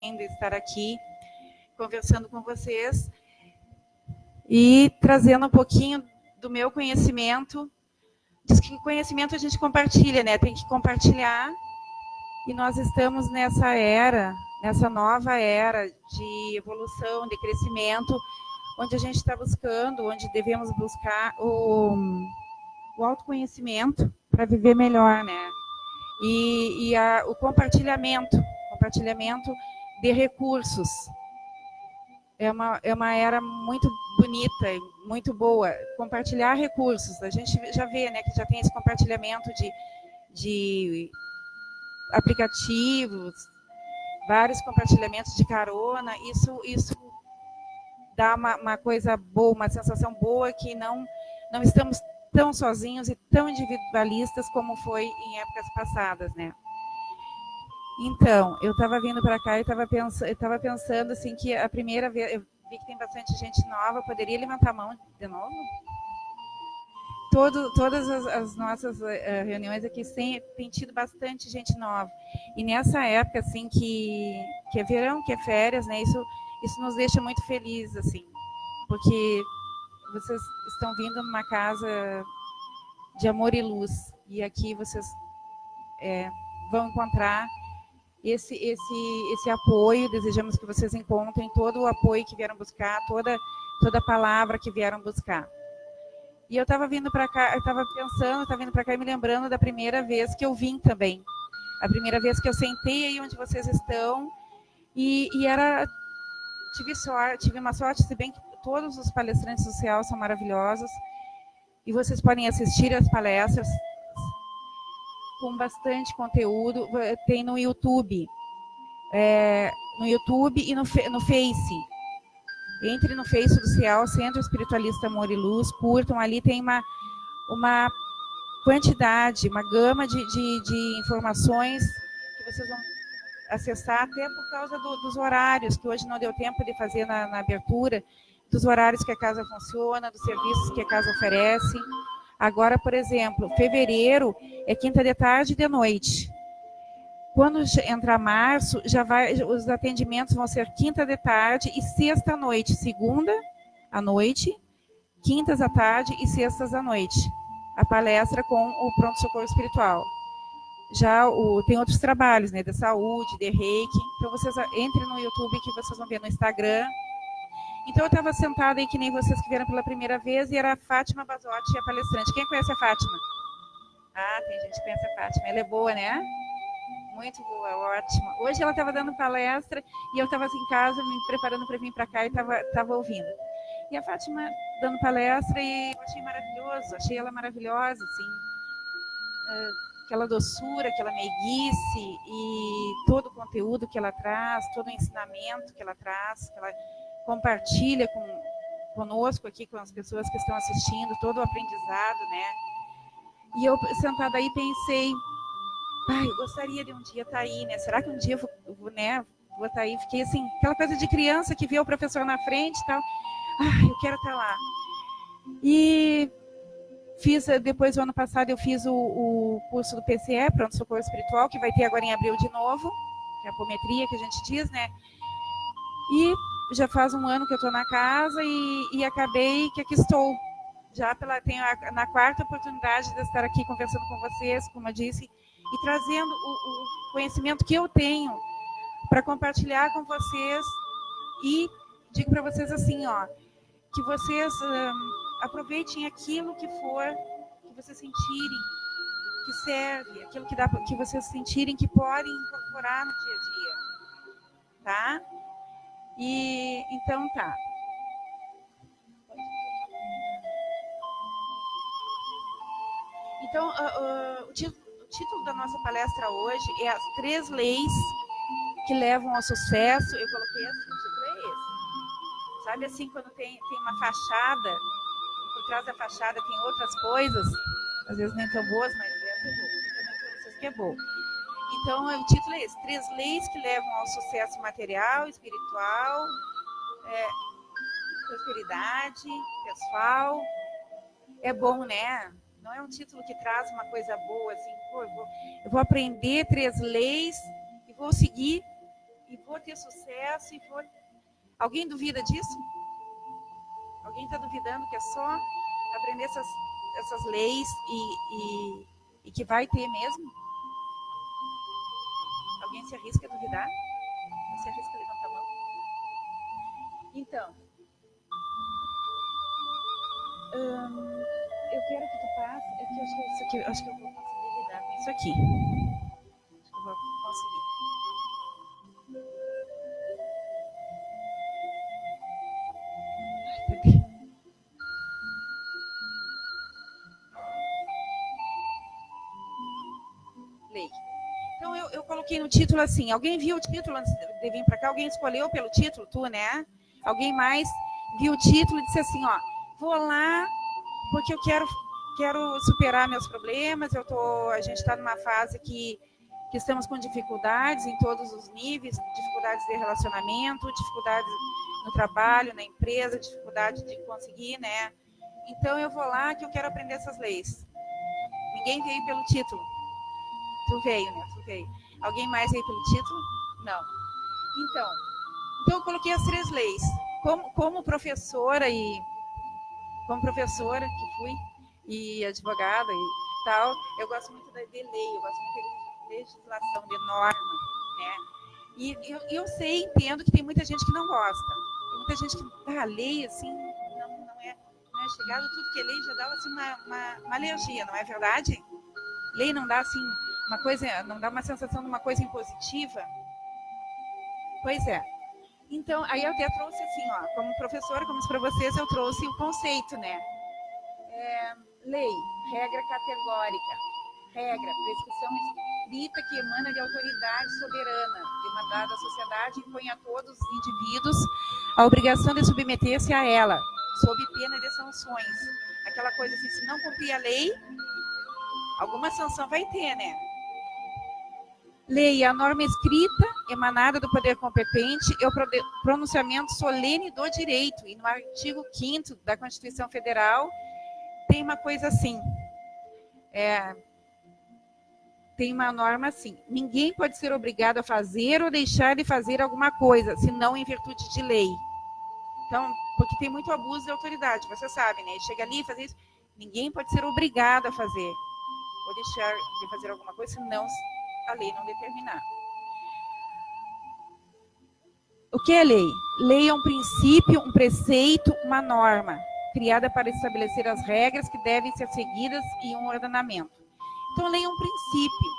de estar aqui conversando com vocês e trazendo um pouquinho do meu conhecimento. Diz que conhecimento a gente compartilha, né? Tem que compartilhar. E nós estamos nessa era, nessa nova era de evolução, de crescimento, onde a gente está buscando, onde devemos buscar o autoconhecimento para viver melhor, né? E o compartilhamento de recursos. É uma era muito bonita, muito boa. Compartilhar recursos. A gente já vê, né, que já tem esse compartilhamento de aplicativos, vários compartilhamentos de carona. Isso dá uma coisa boa, uma sensação boa que não estamos tão sozinhos e tão individualistas como foi em épocas passadas, né? Então, eu estava vindo para cá e estava pensando assim que a primeira vez, eu vi que tem bastante gente nova, poderia levantar a mão de novo? Todas as nossas reuniões aqui tem tido bastante gente nova. E nessa época, assim, que é verão, que é férias, né? Isso nos deixa muito felizes, assim, porque vocês estão vindo numa casa de amor e luz. E aqui vocês vão encontrar esse apoio. Desejamos que vocês encontrem todo o apoio que vieram buscar, toda a palavra que vieram buscar. E eu estava vindo para cá, estava vindo para cá e me lembrando da primeira vez que eu vim também. A primeira vez que eu sentei aí onde vocês estão e tive uma sorte, se bem que todos os palestrantes do CEAL são maravilhosos e vocês podem assistir as palestras com bastante conteúdo, tem no YouTube, e no Face. Entre no Face do CEAL, Centro Espiritualista Amor e Luz, curtam, ali tem uma quantidade, uma gama de informações que vocês vão acessar, até por causa dos horários, que hoje não deu tempo de fazer na abertura, dos horários que a casa funciona, dos serviços que a casa oferece. Agora, por exemplo, fevereiro é quinta de tarde e de noite. Quando entrar março, os atendimentos vão ser quinta de tarde e sexta à noite. Segunda à noite, quintas à tarde e sextas à noite. A palestra com o pronto-socorro espiritual. Já tem outros trabalhos, né, de saúde, de reiki. Então, vocês entrem no YouTube que vocês vão ver no Instagram. Então, eu estava sentada aí, que nem vocês que vieram pela primeira vez, e era a Fátima Basotti, a palestrante. Quem conhece a Fátima? Ah, tem gente que conhece a Fátima. Ela é boa, né? Muito boa, ótima. Hoje ela estava dando palestra e eu estava em casa me preparando para vir para cá e estava ouvindo. E a Fátima dando palestra e eu achei maravilhoso, achei ela maravilhosa, assim, aquela doçura, aquela meiguice e todo o conteúdo que ela traz, todo o ensinamento que ela traz, que ela compartilha conosco aqui, com as pessoas que estão assistindo, todo o aprendizado, né? E eu sentada aí pensei, eu gostaria de um dia estar aí, né? Será que um dia eu vou estar aí? Fiquei assim, aquela coisa de criança que vê o professor na frente e tal. Eu quero estar lá. E depois do ano passado, eu fiz o curso do PCE, Pronto Socorro Espiritual, que vai ter agora em abril de novo, que é a apometria que a gente diz, né? E já faz um ano que eu estou na casa e acabei que aqui estou. Já tenho na quarta oportunidade de estar aqui conversando com vocês, como eu disse, e trazendo o conhecimento que eu tenho para compartilhar com vocês. E digo para vocês assim, que vocês aproveitem aquilo que for, que vocês sentirem que serve, aquilo que vocês sentirem que podem incorporar no dia a dia, tá? E então tá. Então, o título da nossa palestra hoje é As 3 Leis que Levam ao Sucesso. Eu coloquei assim, o título é esse. Sabe assim, quando tem uma fachada, por trás da fachada tem outras coisas, às vezes nem tão boas, mas essa é boa. Para vocês que é boa. Então, o título é esse, 3 Leis que Levam ao Sucesso Material, Espiritual, Prosperidade, Pessoal. É bom, né? Não é um título que traz uma coisa boa, assim, eu vou aprender 3 leis e vou seguir e vou ter sucesso, e vou... Alguém duvida disso? Alguém está duvidando que é só aprender essas leis e que vai ter mesmo? Alguém se arrisca a duvidar? Você arrisca a levantar a mão? Então, eu quero que tu passe. É que eu acho que isso aqui, acho que eu vou conseguir lidar com isso aqui. Acho que eu vou conseguir. Ai, cadê? Lei. Então eu coloquei no título assim. Alguém viu o título antes de vir para cá? Alguém escolheu pelo título? Tu, né? Alguém mais viu o título e disse assim, ó, vou lá porque eu quero superar meus problemas. A gente está numa fase que estamos com dificuldades em todos os níveis, dificuldades de relacionamento, dificuldades no trabalho, na empresa, dificuldade de conseguir, né? Então eu vou lá que eu quero aprender essas leis. Ninguém veio pelo título. Tu veio, né? Tu veio. Alguém mais veio pelo título? Não. Então eu coloquei as 3 leis. Como professora que fui, e advogada e tal, eu gosto muito de lei, eu gosto muito de legislação, de norma, né? E eu sei, entendo que tem muita gente que não gosta. Tem muita gente que a lei, assim, não é chegada, tudo que é lei já dá assim, uma alergia, não é verdade? Lei não dá assim uma coisa, não dá uma sensação de uma coisa impositiva? Pois é. Então, aí eu até trouxe assim, ó, como professora, como para vocês, eu trouxe o conceito, né? Lei, regra categórica, regra, prescrição escrita que emana de autoridade soberana, demandada à sociedade e impõe a todos os indivíduos a obrigação de submeter-se a ela, sob pena de sanções. Aquela coisa assim, se não cumprir a lei, alguma sanção vai ter, né? Lei, a norma escrita, emanada do poder competente, é o pronunciamento solene do direito. E no artigo 5º da Constituição Federal, tem uma coisa assim, tem uma norma assim, ninguém pode ser obrigado a fazer ou deixar de fazer alguma coisa, senão em virtude de lei. Então, porque tem muito abuso de autoridade, você sabe, né? Chega ali e faz isso, ninguém pode ser obrigado a fazer ou deixar de fazer alguma coisa, senão a lei não determinar. O que é lei? Lei é um princípio, um preceito, uma norma, criada para estabelecer as regras que devem ser seguidas em um ordenamento. Então, lei é um princípio.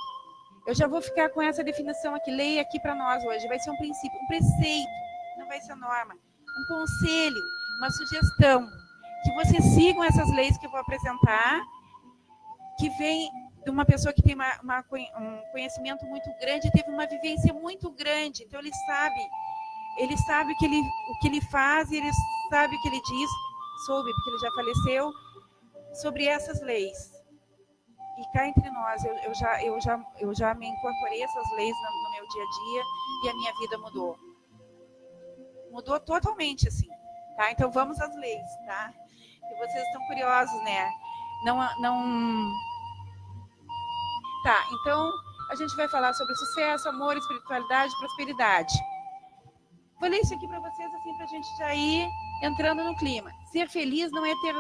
Eu já vou ficar com essa definição aqui. Lei aqui para nós hoje. Vai ser um princípio, um preceito, não vai ser norma. Um conselho, uma sugestão. Que vocês sigam essas leis que eu vou apresentar, que vem de uma pessoa que tem um conhecimento muito grande, teve uma vivência muito grande. Então, ele sabe o que ele faz e ele sabe o que ele diz, soube, porque ele já faleceu, sobre essas leis. E cá entre nós, eu já me incorporei a essas leis no meu dia a dia e a minha vida mudou. Mudou totalmente, assim. Tá? Então vamos às leis, tá? E vocês estão curiosos, né? Tá, então a gente vai falar sobre sucesso, amor, espiritualidade, prosperidade. Vou ler isso aqui para vocês, assim, para a gente já ir entrando no clima. Ser feliz não é ter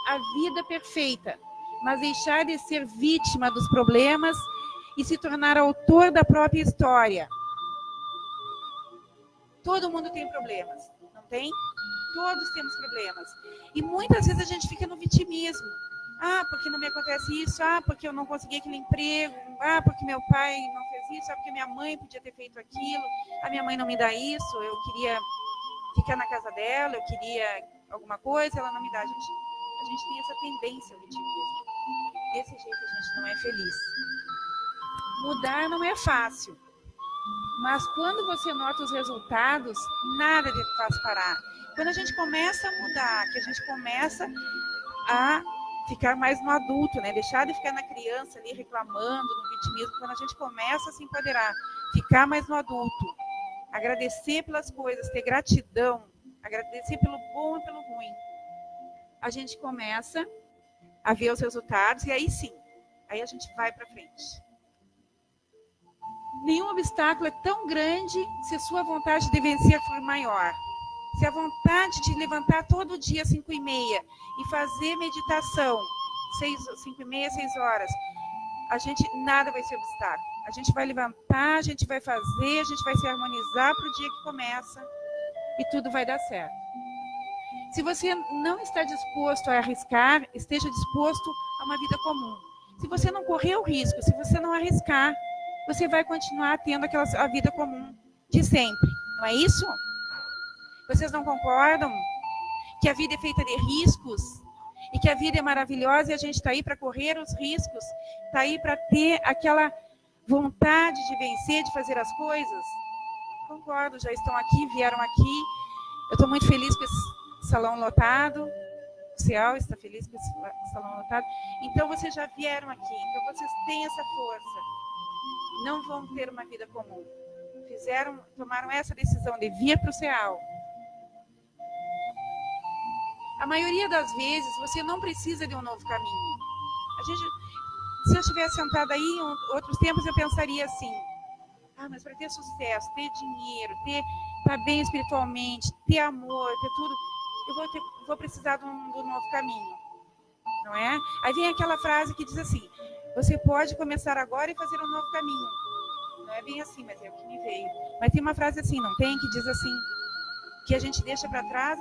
a vida perfeita, mas deixar de ser vítima dos problemas e se tornar autor da própria história. Todo mundo tem problemas, não tem? Todos temos problemas. E muitas vezes a gente fica no vitimismo. Ah, porque não me acontece isso. Ah, porque eu não consegui aquele emprego. Ah, porque meu pai não fez isso. Ah, porque minha mãe podia ter feito aquilo. A minha mãe não me dá isso. Eu queria ficar na casa dela, eu queria alguma coisa, ela não me dá. A gente tem essa tendência ao vitimismo. Desse jeito a gente não é feliz. Mudar não é fácil. Mas quando você nota os resultados, nada te faz parar. Quando a gente começa a mudar, que a gente começa a ficar mais no adulto, né? Deixar de ficar na criança ali reclamando, no vitimismo, quando a gente começa a se empoderar, ficar mais no adulto, agradecer pelas coisas, ter gratidão, agradecer pelo bom e pelo ruim, a gente começa a ver os resultados e aí sim, aí a gente vai para frente. nenhum obstáculo é tão grande se a sua vontade de vencer for maior. Se a vontade de levantar todo dia às 5h30 e fazer meditação, 5h30, 6 horas, nada vai ser obstáculo. A gente vai levantar, a gente vai fazer, a gente vai se harmonizar para o dia que começa e tudo vai dar certo. Se você não está disposto a arriscar, esteja disposto a uma vida comum. Se você não correr o risco, se você não arriscar, você vai continuar tendo a vida comum de sempre. Não é isso? Vocês não concordam que a vida é feita de riscos? E que a vida é maravilhosa e a gente está aí para correr os riscos? Está aí para ter aquela vontade de vencer, de fazer as coisas? Concordo, já estão aqui, vieram aqui. Eu estou muito feliz com esse salão lotado. O CEAL está feliz com esse salão lotado. Então, vocês já vieram aqui. Então, vocês têm essa força. Não vão ter uma vida comum. Tomaram essa decisão de vir para o CEAL. A maioria das vezes, você não precisa de um novo caminho. Se eu estivesse sentada aí em outros tempos, eu pensaria assim, mas para ter sucesso, ter dinheiro, estar bem espiritualmente, ter amor, ter tudo, eu vou precisar de um novo caminho. Não é? Aí vem aquela frase que diz assim, você pode começar agora e fazer um novo caminho. Não é bem assim, mas é o que me veio. Mas tem uma frase assim, não tem? Que diz assim, que a gente deixa para trás,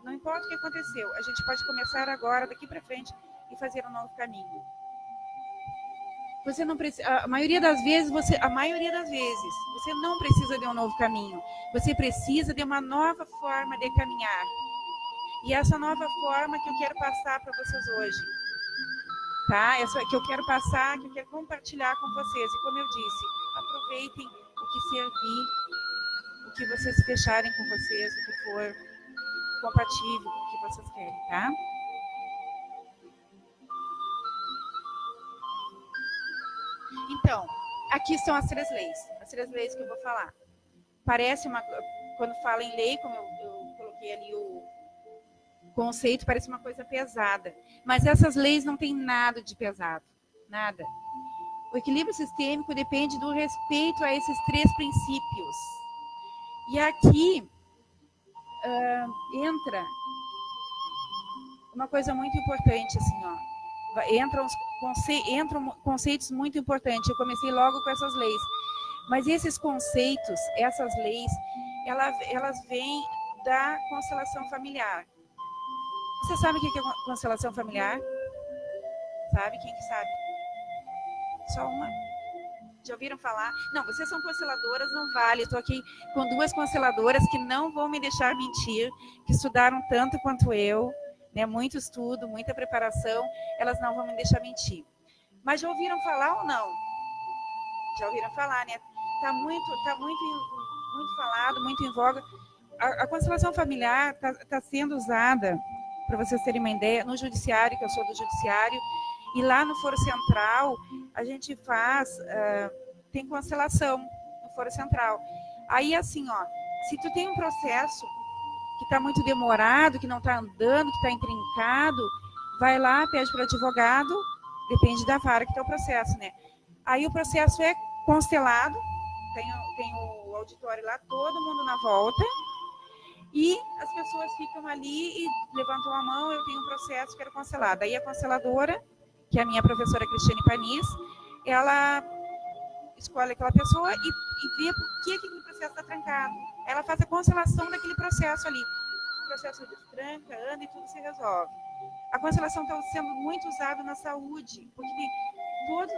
não importa o que aconteceu, a gente pode começar agora, daqui para frente, e fazer um novo caminho. Você não precisa, a maioria das vezes, você não precisa de um novo caminho. Você precisa de uma nova forma de caminhar. E essa nova forma que eu quero passar para vocês hoje. Tá? Essa que eu quero passar, que eu quero compartilhar com vocês. E como eu disse, aproveitem o que servir, o que vocês fecharem com vocês, o que for compatível com o que vocês querem, tá? Então, aqui estão as 3 leis que eu vou falar. Parece quando fala em lei, como eu coloquei ali o conceito, parece uma coisa pesada. Mas essas leis não têm nada de pesado, nada. O equilíbrio sistêmico depende do respeito a esses 3 princípios. E aqui entra uma coisa muito importante, assim, ó. Entram conceitos muito importantes. Eu comecei logo com essas leis. Mas esses conceitos, essas leis, elas vêm da constelação familiar. Você sabe o que é constelação familiar? Sabe? Quem que sabe? Só uma. Já ouviram falar? Não, vocês são consteladoras, não vale. Estou aqui com 2 consteladoras que não vão me deixar mentir, que estudaram tanto quanto eu, né? Muito estudo, muita preparação, elas não vão me deixar mentir. Mas já ouviram falar ou não? Já ouviram falar, né? Tá muito falado, muito em voga. A constelação familiar tá sendo usada, para vocês terem uma ideia, no judiciário, que eu sou do judiciário, e lá no Foro Central, a gente tem constelação no Foro Central. Aí, assim, ó, se tu tem um processo que está muito demorado, que não está andando, que está intrincado, vai lá, pede para o advogado, depende da vara que está o processo, né? Aí o processo é constelado, tem o auditório lá, todo mundo na volta, e as pessoas ficam ali e levantam a mão, eu tenho um processo, quero constelar. Daí a consteladora, que é a minha professora Cristiane Panis, ela escolhe aquela pessoa e vê por que aquele processo está trancado. Ela faz a constelação daquele processo ali. O processo destranca, anda e tudo se resolve. A constelação está sendo muito usada na saúde, porque quase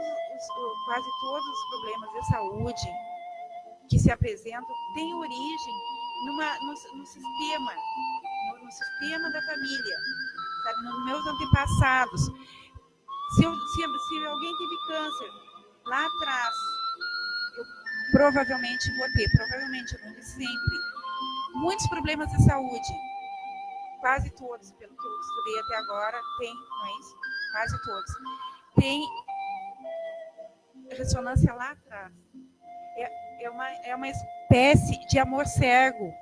todos os problemas de saúde que se apresentam têm origem no sistema da família, sabe, nos meus antepassados. Se alguém teve câncer lá atrás, eu provavelmente vou ter, eu não disse sempre, muitos problemas de saúde, quase todos, pelo que eu estudei até agora, tem, não é isso? Quase todos. Tem ressonância lá atrás. É uma espécie de amor cego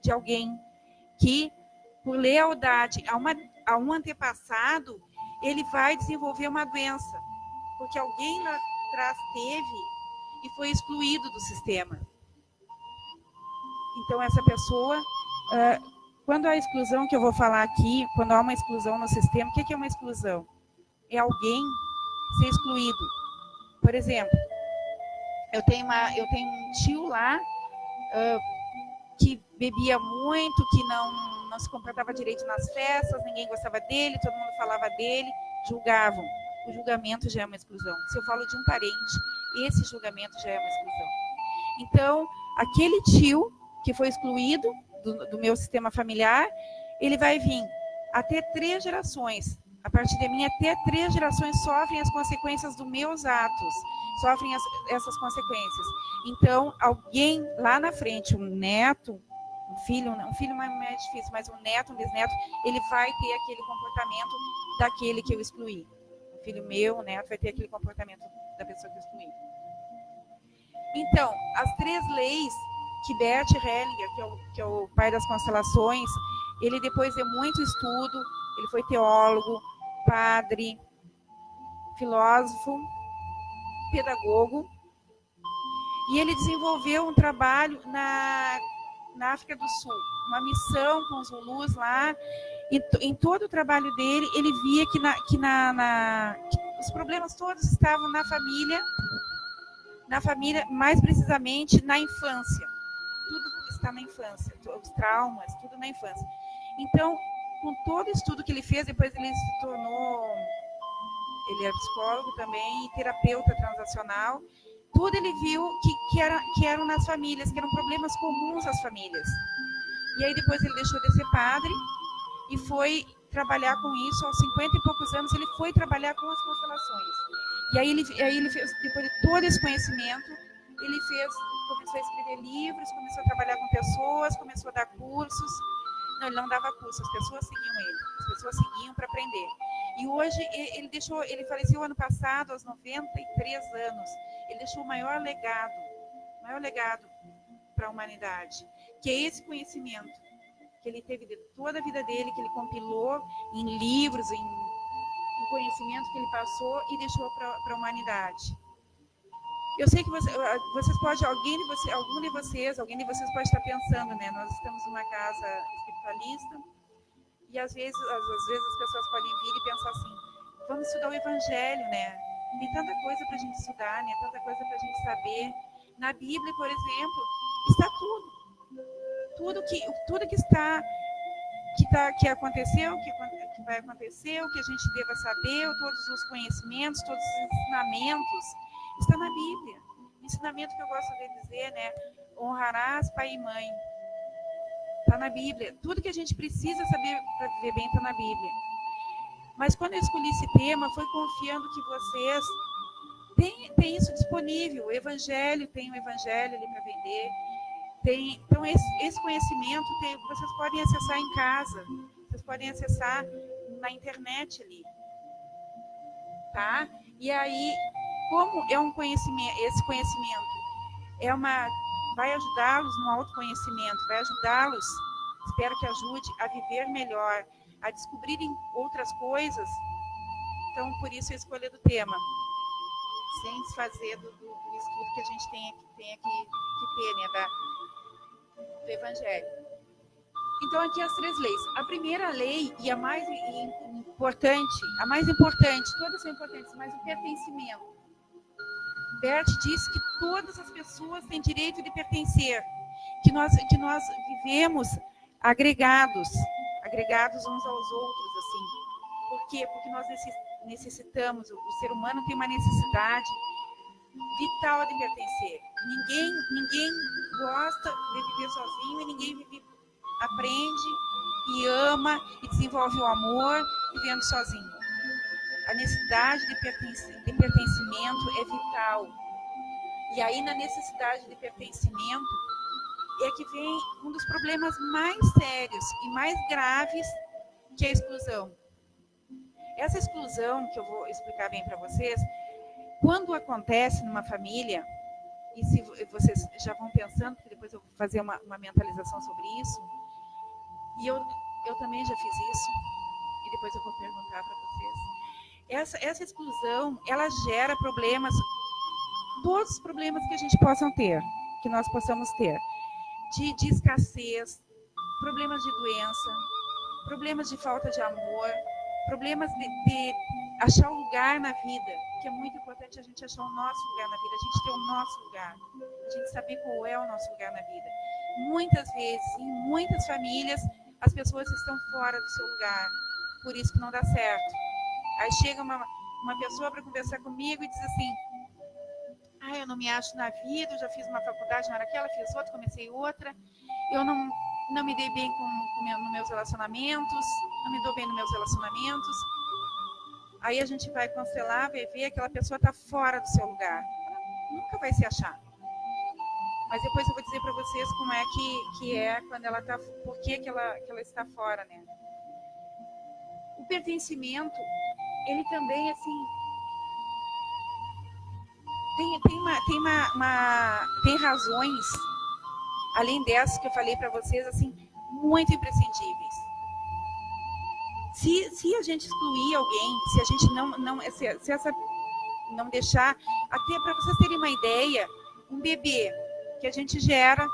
de alguém que, por lealdade a um antepassado, ele vai desenvolver uma doença. Porque alguém lá atrás teve, e foi excluído do sistema. Então, essa pessoa, quando a exclusão que eu vou falar aqui, quando há uma exclusão no sistema, o que é uma exclusão? É alguém ser excluído. Por exemplo, eu tenho um tio lá que bebia muito, que não se comportava direito nas festas, ninguém gostava dele, todo mundo falava dele, julgavam. O julgamento já é uma exclusão. Se eu falo de um parente, esse julgamento já é uma exclusão. Então, aquele tio que foi excluído do meu sistema familiar, ele vai vir até 3 gerações. A partir de mim, até 3 gerações sofrem as consequências dos meus atos, sofrem essas consequências. Então, alguém lá na frente, um neto, um filho mais difícil, mas um neto, um bisneto, ele vai ter aquele comportamento daquele que eu excluí. Um filho meu, um neto, vai ter aquele comportamento da pessoa que eu excluí. Então, as 3 leis que Bert Hellinger, que é o pai das constelações, ele, depois de muito estudo, ele foi teólogo, padre, filósofo, pedagogo, e ele desenvolveu um trabalho na África do Sul, uma missão com os Zulus lá, e em todo o trabalho dele, ele via que os problemas todos estavam na família, mais precisamente na infância. Tudo está na infância, os traumas, tudo na infância. Então, com todo o estudo que ele fez, depois ele se tornou, ele é psicólogo também e terapeuta transacional, tudo ele viu que eram nas famílias, que eram problemas comuns às famílias. E aí depois ele deixou de ser padre e foi trabalhar com isso. Aos 50 e poucos anos, ele foi trabalhar com as constelações. E aí ele fez, depois de todo esse conhecimento, ele começou a escrever livros, começou a trabalhar com pessoas, começou a dar cursos. Não, ele não dava curso, as pessoas seguiam ele. As pessoas seguiam para aprender. E hoje ele faleceu ano passado, aos 93 anos. Ele deixou o maior legado para a humanidade, que é esse conhecimento que ele teve de toda a vida dele, que ele compilou em livros, em conhecimento que ele passou e deixou para a humanidade. Eu sei que vocês podem, alguém de vocês pode estar pensando, né? Nós estamos numa casa espiritualista e às vezes as pessoas podem vir e pensar assim: vamos estudar o Evangelho, né? Tem tanta coisa para a gente estudar, né? Tanta coisa para a gente saber. Na Bíblia, por exemplo, está tudo que aconteceu, que vai acontecer, o que a gente deva saber, todos os conhecimentos, todos os ensinamentos, está na Bíblia. O ensinamento que eu gosto de dizer, né? Honrarás pai e mãe. Está na Bíblia. Tudo que a gente precisa saber para viver bem está na Bíblia. Mas quando eu escolhi esse tema, foi confiando que vocês têm isso disponível. O Evangelho, tem o Evangelho ali para vender. Então, esse conhecimento vocês podem acessar em casa, vocês podem acessar na internet ali, tá? E aí, como é um conhecimento, esse conhecimento vai ajudá-los no autoconhecimento, vai ajudá-los, espero que ajude a viver melhor, a descobrirem outras coisas. Então, por isso a escolha do tema, sem desfazer do estudo que a gente tem que ter, né, do Evangelho. Então, aqui as 3 leis. A primeira lei, e a mais importante, todas são importantes, mas o pertencimento. Bert disse que todas as pessoas têm direito de pertencer, que nós vivemos agregados uns aos outros, assim. Por quê? Porque nós necessitamos, o ser humano tem uma necessidade vital de pertencer. Ninguém gosta de viver sozinho e ninguém aprende e ama e desenvolve o amor vivendo sozinho. A necessidade de pertencimento é vital. E aí, na necessidade de pertencimento, é que vem um dos problemas mais sérios e mais graves, que é a exclusão. Essa exclusão, que eu vou explicar bem para vocês, quando acontece numa família, e se vocês já vão pensando, porque depois eu vou fazer uma mentalização sobre isso, e eu também já fiz isso, e depois eu vou perguntar para vocês. Essa exclusão, ela gera problemas todos os problemas que a gente possa ter, que nós possamos ter, de escassez, problemas de doença, problemas de falta de amor, problemas de achar o lugar na vida, que é muito importante a gente achar o nosso lugar na vida, a gente ter o nosso lugar, a gente saber qual é o nosso lugar na vida. Muitas vezes, em muitas famílias, as pessoas estão fora do seu lugar, por isso que não dá certo. Aí chega uma pessoa para conversar comigo e diz assim: eu não me acho na vida, eu já fiz uma faculdade, não era aquela, fiz outra, comecei outra, eu não me dei bem nos meus relacionamentos, não me dou bem nos meus relacionamentos. Aí a gente vai cancelar, vai ver, aquela pessoa está fora do seu lugar. Nunca vai se achar. Mas depois eu vou dizer para vocês como é que é quando ela está, por que ela está fora, né? O pertencimento, ele também, assim, tem razões, além dessas que eu falei para vocês, assim, muito imprescindíveis. Se a gente excluir alguém, se a gente não deixar, até para vocês terem uma ideia, um bebê que a gente gera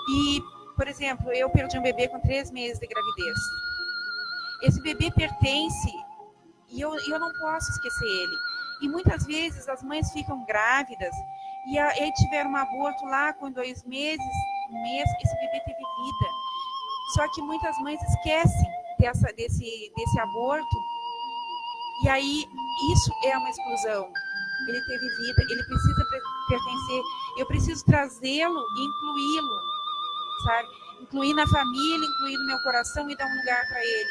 e, por exemplo, eu perdi um bebê com 3 meses de gravidez. Esse bebê pertence e eu não posso esquecer ele. E muitas vezes as mães ficam grávidas e aí tiveram um aborto lá com 2 meses, esse bebê teve vida. Só que muitas mães esquecem desse aborto e aí isso é uma exclusão. Ele teve vida, ele precisa pertencer, eu preciso trazê-lo e incluí-lo, sabe? Incluir na família, incluir no meu coração e dar um lugar para ele.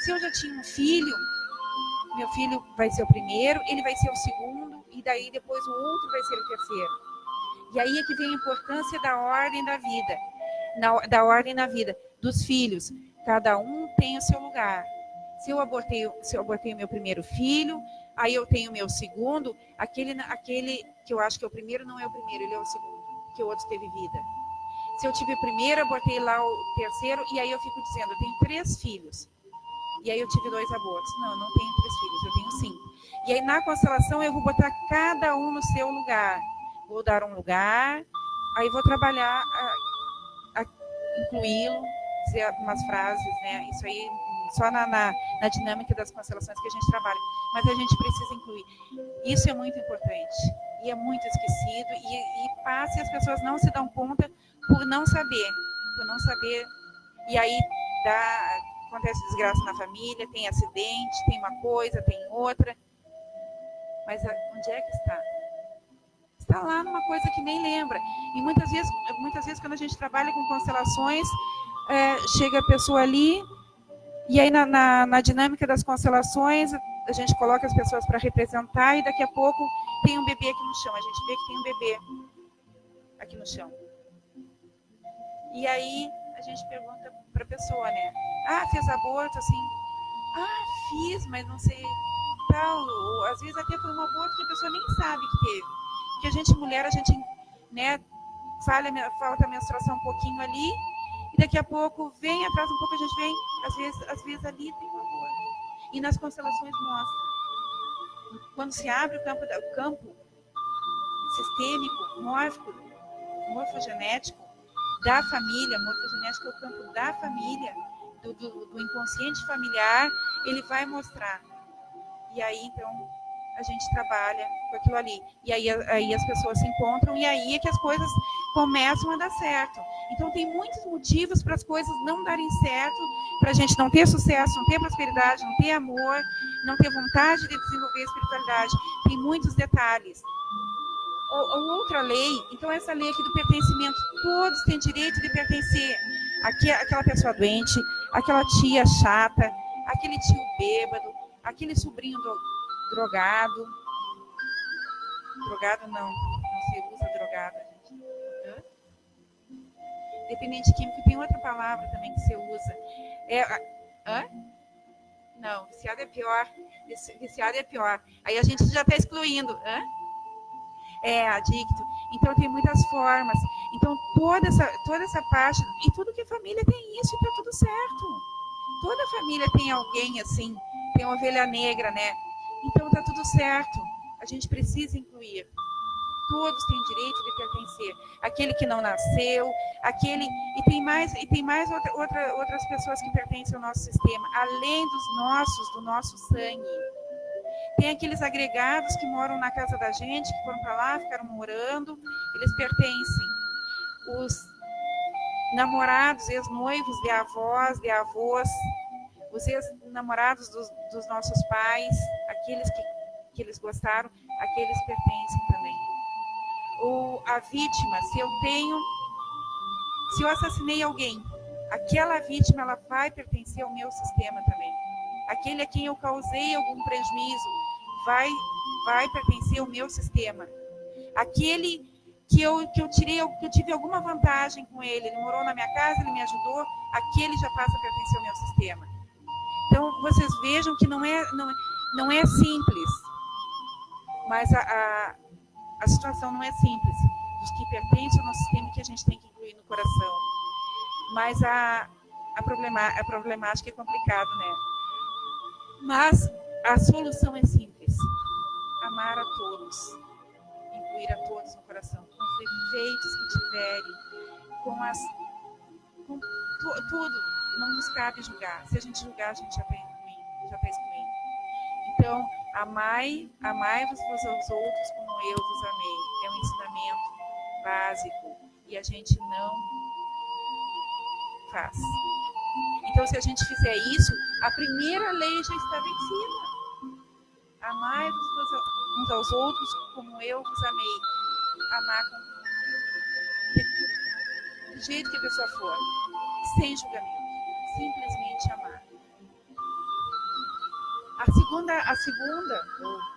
Se eu já tinha um filho, meu filho vai ser o primeiro, ele vai ser o segundo, e daí depois o outro vai ser o terceiro. E aí é que vem a importância da ordem da vida, da ordem na vida, dos filhos. Cada um tem o seu lugar. Se eu abortei o meu primeiro filho, aí eu tenho o meu segundo, aquele que eu acho que é o primeiro não é o primeiro, ele é o segundo, que o outro teve vida. Se eu tive o primeiro, abortei lá o terceiro, e aí eu fico dizendo, eu tenho 3 filhos. E aí eu tive 2 abortos. Não tenho 3 filhos, eu tenho 5. E aí na constelação eu vou botar cada um no seu lugar. Vou dar um lugar, aí vou trabalhar, incluí-lo, dizer umas frases, né? Isso aí só na dinâmica das constelações que a gente trabalha. Mas a gente precisa incluir. Isso é muito importante. E é muito esquecido. E passa e as pessoas não se dão conta por não saber. E aí acontece desgraça na família, tem acidente, tem uma coisa, tem outra. Mas onde é que está? Está lá numa coisa que nem lembra. E muitas vezes quando a gente trabalha com constelações, chega a pessoa ali, e aí na dinâmica das constelações, a gente coloca as pessoas para representar, e daqui a pouco tem um bebê aqui no chão. A gente vê que tem um bebê aqui no chão. E aí a gente pergunta para a pessoa, né? Fez aborto, assim? Fiz, mas não sei tal. Ou, às vezes até foi um aborto que a pessoa nem sabe que teve. Porque a gente, mulher, né, falta a menstruação um pouquinho ali, e daqui a pouco vem, atrás um pouco a gente vem, às vezes ali tem um aborto. E nas constelações mostra. Quando se abre o campo sistêmico, morfogenético da família, morfogenético é o campo da família, do inconsciente familiar, ele vai mostrar. E aí, então, a gente trabalha com aquilo ali. E aí as pessoas se encontram, e aí é que as coisas começam a dar certo. Então, tem muitos motivos para as coisas não darem certo, para a gente não ter sucesso, não ter prosperidade, não ter amor, não ter vontade de desenvolver a espiritualidade. Tem muitos detalhes. Ou outra lei, então essa lei aqui do pertencimento, todos têm direito de pertencer. Aquela pessoa doente, aquela tia chata, aquele tio bêbado, aquele sobrinho drogado. Drogado não se usa drogado, gente. Dependente químico, tem outra palavra também que se usa. Não, viciado é pior. Viciado é pior. Aí a gente já está excluindo. Adicto. Então tem muitas formas. Então toda essa parte, e tudo que a família tem isso, e está tudo certo. Toda família tem alguém assim, tem uma ovelha negra, né? Então tá tudo certo. A gente precisa incluir. todos têm direito de pertencer. Aquele que não nasceu, aquele... E tem mais outras pessoas que pertencem ao nosso sistema, além do nosso sangue. Tem aqueles agregados que moram na casa da gente, que foram para lá, ficaram morando, eles pertencem. Os namorados, ex-noivos de avós, de avós, os ex-namorados dos nossos pais, aqueles que eles gostaram, aqueles pertencem também. Ou a vítima, se eu assassinei alguém, aquela vítima ela vai pertencer ao meu sistema também. Aquele a quem eu causei algum prejuízo vai pertencer ao meu sistema. Aquele que eu tive alguma vantagem com ele morou na minha casa, ele me ajudou, aquele já passa a pertencer ao meu sistema. Então, vocês vejam que não é simples, mas a situação não é simples. Dos que pertencem ao nosso sistema que a gente tem que incluir no coração. Mas a problemática é complicada, né? Mas a solução é simples. Amar a todos. Incluir a todos no coração. Com os defeitos que tiverem. Com tudo. Não nos cabe julgar. Se a gente julgar, a gente já está excluindo. Então, amai-vos aos outros como eu vos amei. É um ensinamento básico. E a gente não faz. Então, se a gente fizer isso, a primeira lei já está vencida. Amai-vos uns aos outros como eu vos amei. Amar do jeito que a pessoa for. Sem julgamento. Simplesmente amar.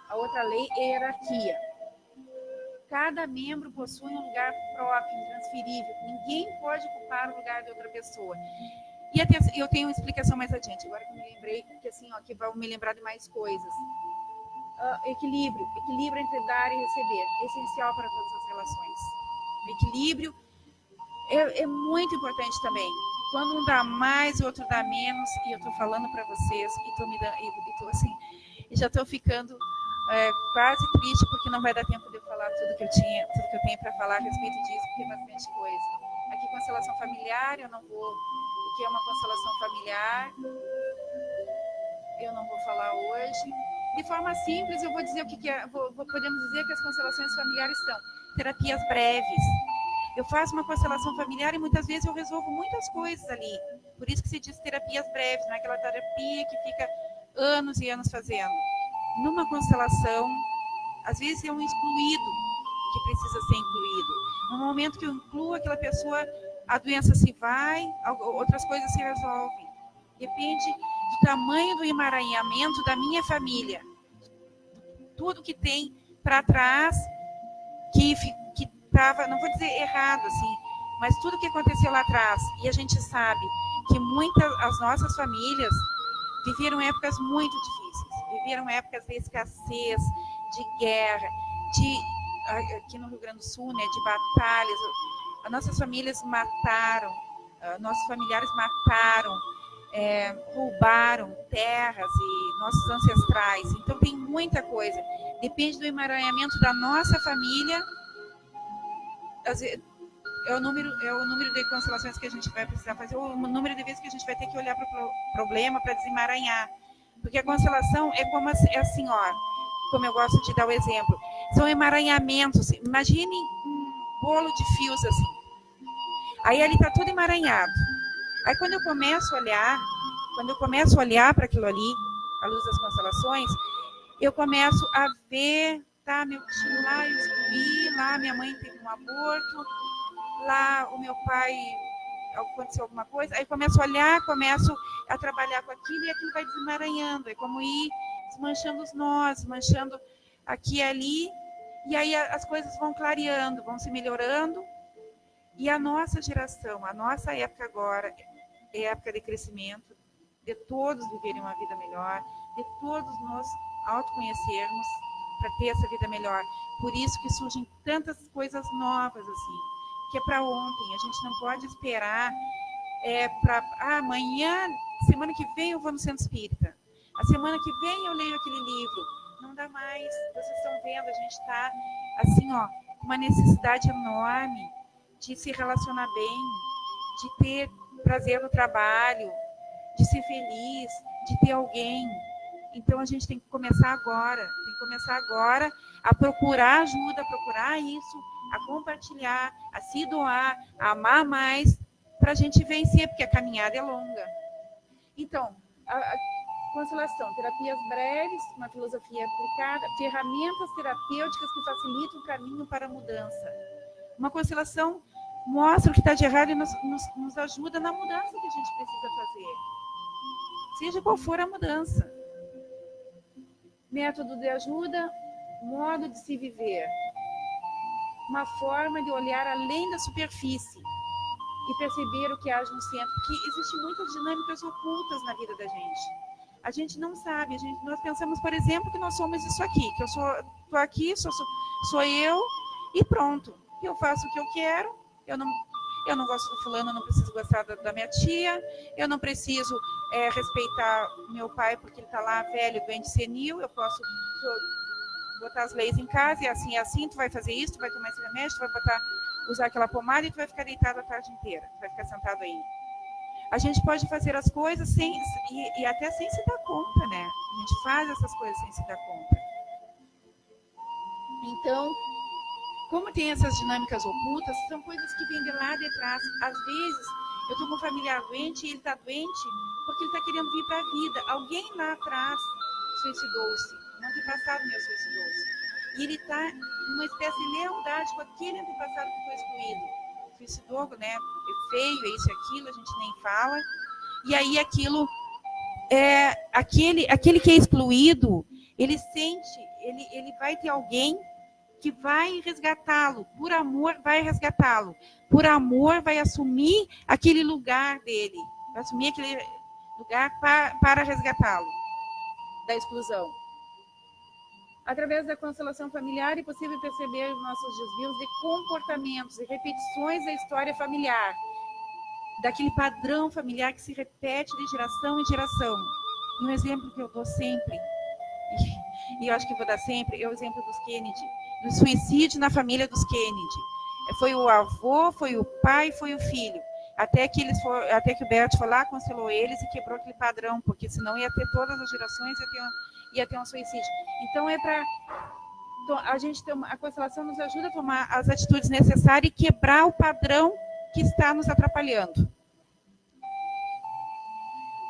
A outra lei é a hierarquia. Cada membro possui um lugar próprio, intransferível. Ninguém pode ocupar o lugar de outra pessoa. E eu tenho uma explicação mais adiante. Agora que eu me lembrei, que assim, que vai me lembrar de mais coisas. Equilíbrio entre dar e receber. Essencial para todas as relações. Equilíbrio é muito importante também. Quando um dá mais, o outro dá menos, e eu estou falando para vocês, e já estou ficando quase triste, porque não vai dar tempo de eu falar tudo que eu tenho para falar a respeito disso, porque é bastante coisa. Aqui, constelação familiar, eu não vou... O que é uma constelação familiar, eu não vou falar hoje. De forma simples, eu vou dizer o que é. Podemos dizer que as constelações familiares são terapias breves. Eu faço uma constelação familiar e muitas vezes eu resolvo muitas coisas ali. Por isso que se diz terapias breves, não é aquela terapia que fica anos e anos fazendo. Numa constelação, às vezes é um excluído que precisa ser incluído. No momento que eu incluo aquela pessoa, a doença se vai, outras coisas se resolvem. Depende do tamanho do emaranhamento da minha família. Tudo que tem para trás que estava, não vou dizer errado, assim, mas tudo que aconteceu lá atrás. E a gente sabe que as nossas famílias viveram épocas muito difíceis. Viveram épocas de escassez, de guerra, aqui no Rio Grande do Sul, né, de batalhas. As nossas famílias mataram, nossos familiares mataram, roubaram terras e nossos ancestrais. Então tem muita coisa. Depende do emaranhamento da nossa família. É o número de constelações que a gente vai precisar fazer, o número de vezes que a gente vai ter que olhar para o problema para desemaranhar. Porque a constelação é como assim, como eu gosto de dar o exemplo. São emaranhamentos. Imagine um bolo de fios assim. Aí ali está tudo emaranhado. Aí quando eu começo a olhar para aquilo ali, à luz das constelações, eu começo a ver, tá, meu tio lá eu excluí, lá minha mãe teve um aborto, lá o meu pai aconteceu alguma coisa, aí começo a olhar, começo a trabalhar com aquilo e aquilo vai desemaranhando, é como ir desmanchando os nós, desmanchando aqui e ali, e aí as coisas vão clareando, vão se melhorando, e a nossa geração, a nossa época agora, é época de crescimento, de todos viverem uma vida melhor, de todos nos autoconhecermos para ter essa vida melhor. Por isso que surgem tantas coisas novas, assim, que é para ontem. A gente não pode esperar para amanhã, semana que vem eu vou no centro espírita. A semana que vem eu leio aquele livro. Não dá mais. Vocês estão vendo, a gente está assim, uma necessidade enorme de se relacionar bem, de ter prazer no trabalho, de ser feliz, de ter alguém. Então, a gente tem que começar agora. A procurar ajuda, a procurar isso, a compartilhar, a se doar, a amar mais, para a gente vencer, porque a caminhada é longa. Então, a constelação, terapias breves, uma filosofia aplicada, ferramentas terapêuticas que facilitam o caminho para a mudança. Uma constelação mostra o que está de errado e nos ajuda na mudança que a gente precisa fazer. Seja qual for a mudança. Método de ajuda, modo de se viver. Uma forma de olhar além da superfície e perceber o que há no centro. Porque existem muitas dinâmicas ocultas na vida da gente. A gente não sabe. Nós pensamos, por exemplo, que nós somos isso aqui. Que eu estou aqui, sou eu e pronto. Eu faço o que eu quero. Eu não gosto do fulano, eu não preciso gostar da minha tia. Eu não preciso respeitar meu pai porque ele está lá velho, doente, senil. Eu posso botar as leis em casa e assim, tu vai fazer isso, tu vai tomar esse remédio, tu vai usar aquela pomada e tu vai ficar deitado a tarde inteira. Tu vai ficar sentado aí. A gente pode fazer as coisas e até sem se dar conta, né? A gente faz essas coisas sem se dar conta. Então, como tem essas dinâmicas ocultas, são coisas que vêm de lá de trás. Às vezes, eu estou com um familiar doente e ele está doente porque ele está querendo vir para a vida. Alguém lá atrás suicidou-se. Um antepassado meu suicidou-se. E ele está numa espécie de lealdade com aquele antepassado que foi excluído. Suicidou, né? É feio, é isso e aquilo, a gente nem fala. E aí aquilo, aquele que é excluído, ele sente, ele vai ter alguém que vai resgatá-lo, por amor vai resgatá-lo, por amor vai assumir aquele lugar dele, vai assumir aquele lugar para resgatá-lo da exclusão. Através da constelação familiar é possível perceber os nossos desvios de comportamentos e repetições da história familiar, daquele padrão familiar que se repete de geração em geração. E um exemplo que eu dou sempre, e eu acho que vou dar sempre, é o exemplo dos Kennedy, do suicídio na família dos Kennedy. Foi o avô, foi o pai, foi o filho. Até que o Bert foi lá, constelou eles e quebrou aquele padrão, porque senão ia ter todas as gerações, ia ter um suicídio. Então a constelação nos ajuda a tomar as atitudes necessárias e quebrar o padrão que está nos atrapalhando.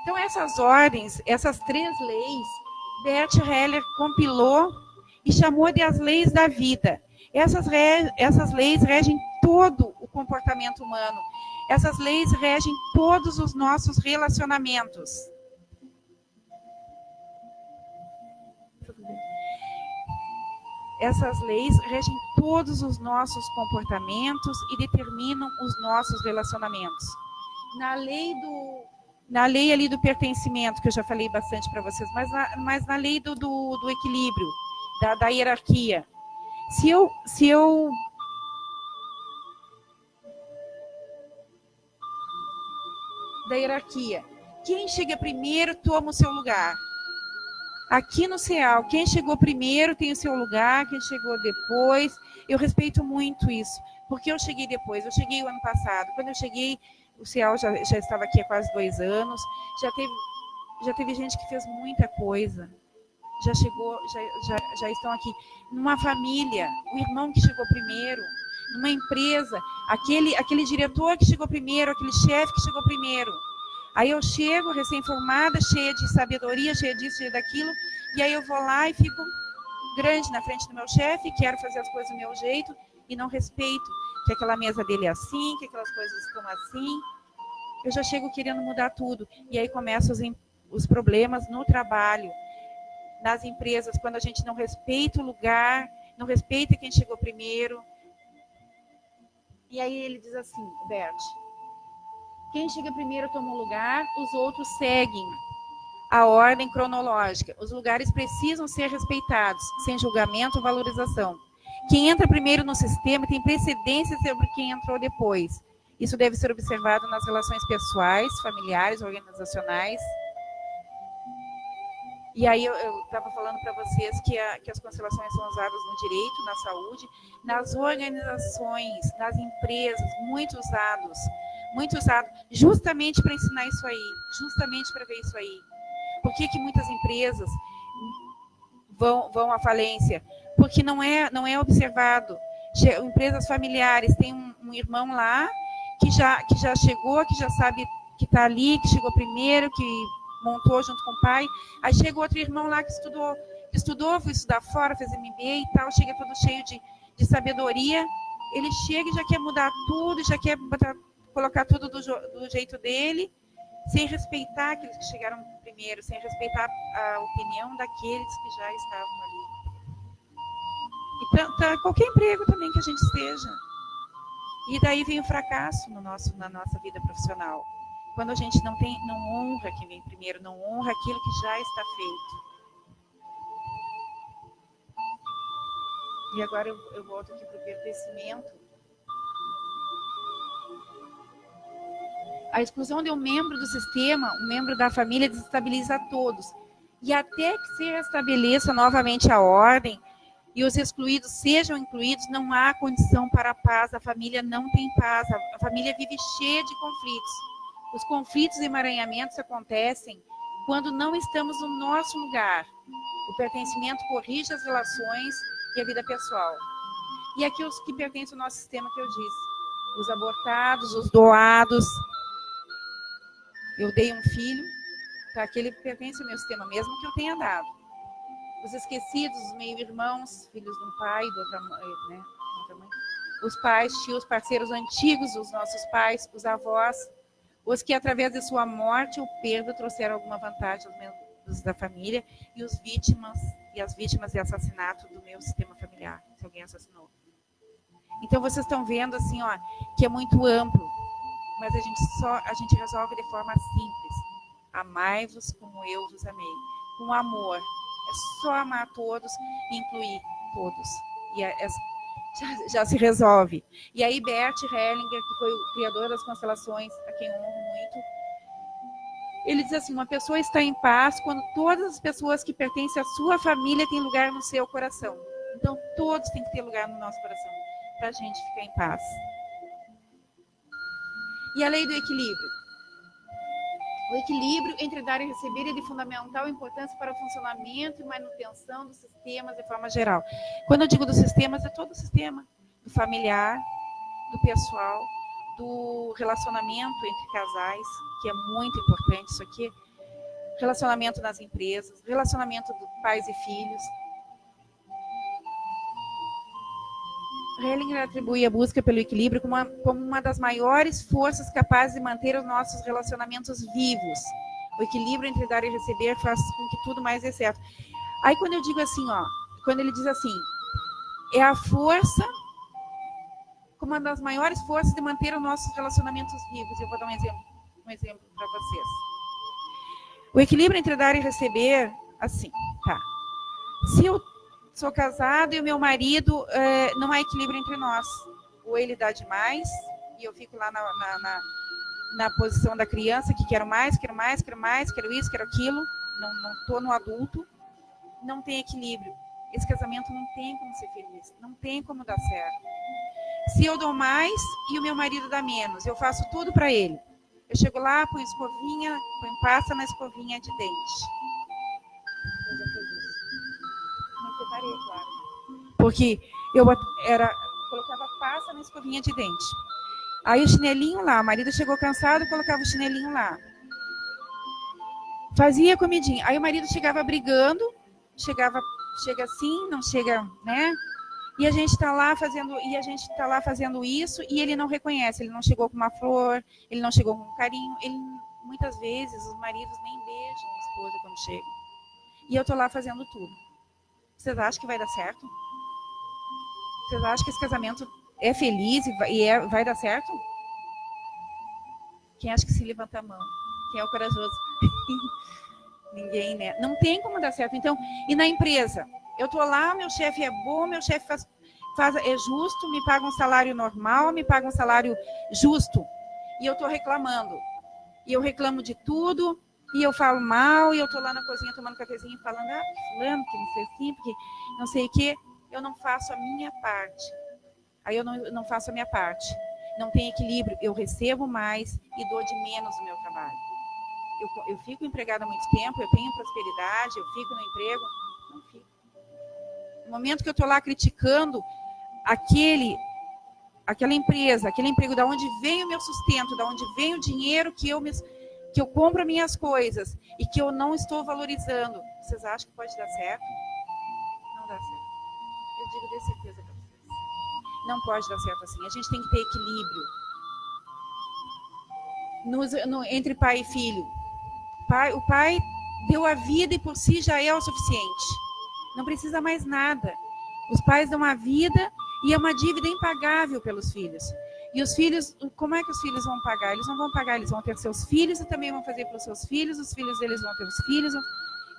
Então essas ordens, essas 3 leis, Bert Hellinger compilou e chamou de as leis da vida. Essas leis regem todo o comportamento humano. Essas leis regem todos os nossos relacionamentos. Essas leis regem todos os nossos comportamentos e determinam os nossos relacionamentos. Na lei ali do pertencimento, que eu já falei bastante para vocês, mas na lei do equilíbrio, da hierarquia. Se eu da hierarquia, quem chega primeiro toma o seu lugar. Aqui no CEAL, quem chegou primeiro tem o seu lugar, quem chegou depois. Eu respeito muito isso, porque eu cheguei depois. Eu cheguei o ano passado. Quando eu cheguei, o CEAL já estava aqui há quase 2 anos. Já teve gente que fez muita coisa. Já chegou, já estão aqui. Numa família, o irmão que chegou primeiro. Numa empresa, aquele diretor que chegou primeiro, aquele chefe que chegou primeiro. Aí eu chego recém-formada, cheia de sabedoria, cheia disso, cheia daquilo, e aí eu vou lá e fico grande na frente do meu chefe, quero fazer as coisas do meu jeito e não respeito que aquela mesa dele é assim, que aquelas coisas estão assim. Eu já chego querendo mudar tudo. E aí começam os problemas no trabalho, nas empresas, quando a gente não respeita o lugar, não respeita quem chegou primeiro. E aí ele diz assim, Bert, quem chega primeiro toma um lugar, os outros seguem a ordem cronológica. Os lugares precisam ser respeitados, sem julgamento ou valorização. Quem entra primeiro no sistema tem precedência sobre quem entrou depois. Isso deve ser observado nas relações pessoais, familiares, organizacionais. E aí eu estava falando para vocês que as constelações são usadas no direito, na saúde, nas organizações, nas empresas, muito usado, justamente para ensinar isso aí, justamente para ver isso aí. Por que muitas empresas vão à falência? Porque não é observado. Empresas familiares, tem um irmão lá que já chegou, que já sabe que está ali, que chegou primeiro, que montou junto com o pai. Aí chega outro irmão lá que estudou, foi estudar fora, fez MBA e tal, chega todo cheio de sabedoria. Ele chega e já quer mudar tudo, já quer colocar tudo do jeito dele, sem respeitar aqueles que chegaram primeiro, sem respeitar a opinião daqueles que já estavam ali. E qualquer emprego também que a gente esteja. E daí vem o fracasso na nossa vida profissional. Quando a gente não honra quem vem primeiro, não honra aquilo que já está feito. E agora eu volto aqui para o pertencimento. A exclusão de um membro do sistema, um membro da família, desestabiliza todos. E até que se restabeleça novamente a ordem e os excluídos sejam incluídos, não há condição para a paz. A família não tem paz. A família vive cheia de conflitos. Os conflitos e emaranhamentos acontecem quando não estamos no nosso lugar. O pertencimento corrige as relações e a vida pessoal. E aqui os que pertencem ao nosso sistema que eu disse. Os abortados, os doados. Eu dei um filho, tá? Aquele pertence ao meu sistema, mesmo que eu tenha dado. Os esquecidos, os meio-irmãos, filhos de um pai, de outra mãe, né? Os pais, tios, parceiros antigos, os nossos pais, os avós, os que através de sua morte ou perda trouxeram alguma vantagem aos membros da família e as vítimas de assassinato do meu sistema familiar, se alguém assassinou. Então vocês estão vendo assim, ó, que é muito amplo, mas a gente resolve de forma simples. Amai-vos como eu vos amei, com amor. É só amar todos e incluir todos. E já se resolve. E aí Bert Hellinger, que foi o criador das constelações, a quem eu honro muito, ele diz assim, uma pessoa está em paz quando todas as pessoas que pertencem à sua família têm lugar no seu coração. Então todos têm que ter lugar no nosso coração, para a gente ficar em paz. E a lei do equilíbrio. O equilíbrio entre dar e receber é de fundamental importância para o funcionamento e manutenção dos sistemas de forma geral. Quando eu digo dos sistemas, é todo o sistema. Do familiar, do pessoal, do relacionamento entre casais, que é muito importante isso aqui. Relacionamento nas empresas, relacionamento de pais e filhos. Hellinger atribui a busca pelo equilíbrio como uma das maiores forças capazes de manter os nossos relacionamentos vivos. O equilíbrio entre dar e receber faz com que tudo mais dê certo. Aí quando eu digo assim, ó, quando ele diz assim, é a força como uma das maiores forças de manter os nossos relacionamentos vivos. Eu vou dar um exemplo para vocês. O equilíbrio entre dar e receber, assim, tá. Se eu sou casado e o meu marido, não há equilíbrio entre nós. Ou ele dá demais, e eu fico lá na posição da criança, que quero mais, quero isso, quero aquilo. Não estou no adulto. Não tem equilíbrio. Esse casamento não tem como ser feliz. Não tem como dar certo. Se eu dou mais e o meu marido dá menos, eu faço tudo para ele. Eu chego lá, ponho escovinha, ponho pasta na escovinha de dente. Eu já fiz isso. Me separei, claro. Porque eu colocava pasta na escovinha de dente. Aí o chinelinho lá, o marido chegou cansado, colocava o chinelinho lá. Fazia comidinha. Aí o marido chegava brigando, chega assim, não chega, né? E a gente está lá fazendo isso e ele não reconhece. Ele não chegou com uma flor, ele não chegou com um carinho. Muitas vezes os maridos nem beijam a esposa quando chegam. E eu estou lá fazendo tudo. Vocês acham que vai dar certo? Vocês acham que esse casamento é feliz e vai dar certo? Quem acha que se levanta a mão? Quem é o corajoso? Ninguém, né? Não tem como dar certo. Então, e na empresa? Eu estou lá, meu chefe é bom, meu chefe é justo, me paga um salário normal, me paga um salário justo. E eu estou reclamando. E eu reclamo de tudo, E eu falo mal, e eu tô lá na cozinha tomando cafezinho, falando, fulano, que não sei assim, porque não sei o quê. Eu não faço a minha parte. Aí eu não faço a minha parte. Não tem equilíbrio. Eu recebo mais e dou de menos no meu trabalho. Eu fico empregada há muito tempo, eu tenho prosperidade, eu fico no emprego. Não fico. No momento que eu tô lá criticando aquela empresa, aquele emprego, da onde vem o meu sustento, da onde vem o dinheiro que eu compro as minhas coisas e que eu não estou valorizando. Vocês acham que pode dar certo? Não dá certo. Eu digo de certeza para vocês. Não pode dar certo assim. A gente tem que ter equilíbrio entre pai e filho. O pai deu a vida e por si já é o suficiente. Não precisa mais nada. Os pais dão a vida e é uma dívida impagável pelos filhos. E os filhos, como é que os filhos vão pagar? Eles não vão pagar, eles vão ter seus filhos e também vão fazer para os seus filhos, os filhos deles vão ter os filhos,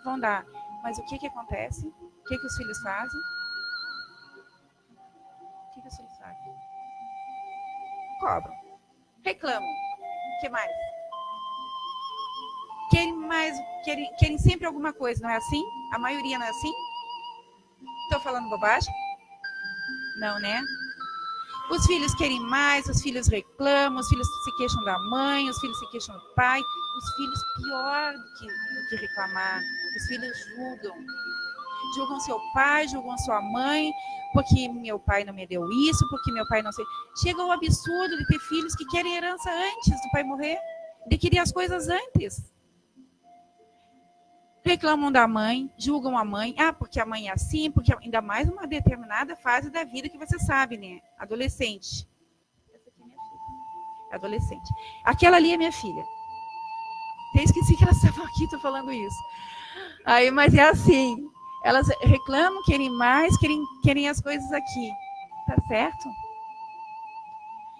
vão dar. Mas o que acontece? O que os filhos fazem? O que os filhos fazem? Cobram. Reclamam. O que mais? Querem sempre alguma coisa, não é assim? A maioria não é assim? Estou falando bobagem? Não, né? Os filhos querem mais, os filhos reclamam, os filhos se queixam da mãe, os filhos se queixam do pai. Os filhos, pior do que reclamar, os filhos julgam. Julgam seu pai, julgam sua mãe, porque meu pai não me deu isso, porque meu pai não sei. Chega ao absurdo de ter filhos que querem herança antes do pai morrer, de querer as coisas antes. Reclamam da mãe, julgam a mãe. Porque a mãe é assim, porque ainda mais uma determinada fase da vida que você sabe, né? Adolescente. Essa aqui é minha filha. Adolescente. Aquela ali é minha filha. Até esqueci que elas estavam aqui, tô falando isso. Aí, mas é assim. Elas reclamam, querem mais, querem as coisas aqui. Tá certo?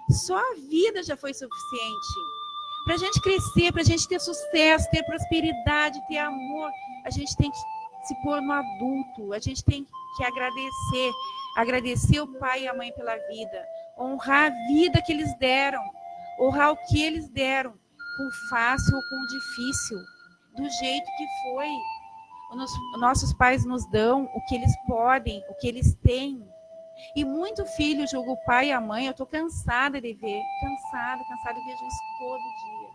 Só a vida já foi suficiente. Para a gente crescer, para a gente ter sucesso, ter prosperidade, ter amor, a gente tem que se pôr no adulto, a gente tem que agradecer o pai e a mãe pela vida, honrar a vida que eles deram, honrar o que eles deram, com fácil ou com difícil, do jeito que foi. Os nossos pais nos dão o que eles podem, o que eles têm. E muito filho julga o pai e a mãe. Eu estou cansada de ver, cansada, eu vejo isso todo dia.